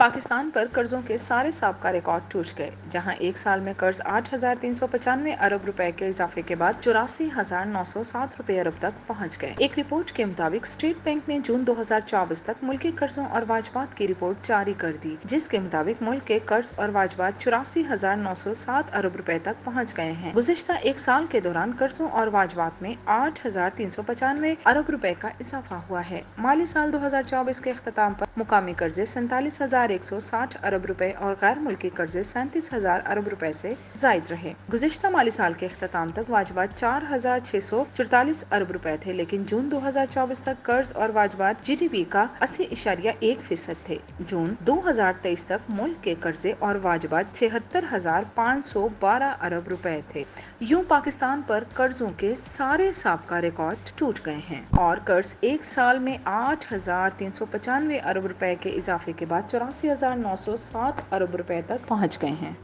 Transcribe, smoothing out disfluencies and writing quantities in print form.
पाकिस्तान पर कर्जों के सारे साबका रिकॉर्ड टूट गए, जहां एक साल में कर्ज 8,395 अरब रुपए के इजाफे के बाद 84,907 रुपए अरब तक पहुंच गए। एक रिपोर्ट के मुताबिक स्टेट बैंक ने जून 2024 तक मुल्की कर्जों और वाजबात की रिपोर्ट जारी कर दी, जिसके मुताबिक मुल्क के कर्ज और वाजबात 84,907 अरब रुपए तक पहुँच गए हैं। गुज़िश्ता एक साल के दौरान कर्जों और वाजबात में 8,395 अरब रुपए का इजाफा हुआ है। माली साल 2024 के इख्तिताम पर मुकामी कर्जे 47,160 अरब रुपए और गैर मुल्की कर्जे 37,000 अरब रुपए से जायद रहे। गुज़िश्ता माली साल के इख्तिताम तक वाजबात 4,644 अरब रुपए थे, लेकिन जून 2024 तक कर्ज और वाजबात GDP का 80.1% थे। जून 2023 तक मुल्क के कर्जे और वाजबात 76,512 अरब रुपए थे। यूं पाकिस्तान पर कर्जों के सारे साबका रिकॉर्ड टूट गए हैं और कर्ज एक साल में 8,395 अरब रुपए के इजाफे के बाद 84,907 अरब रुपए तक पहुंच गए हैं।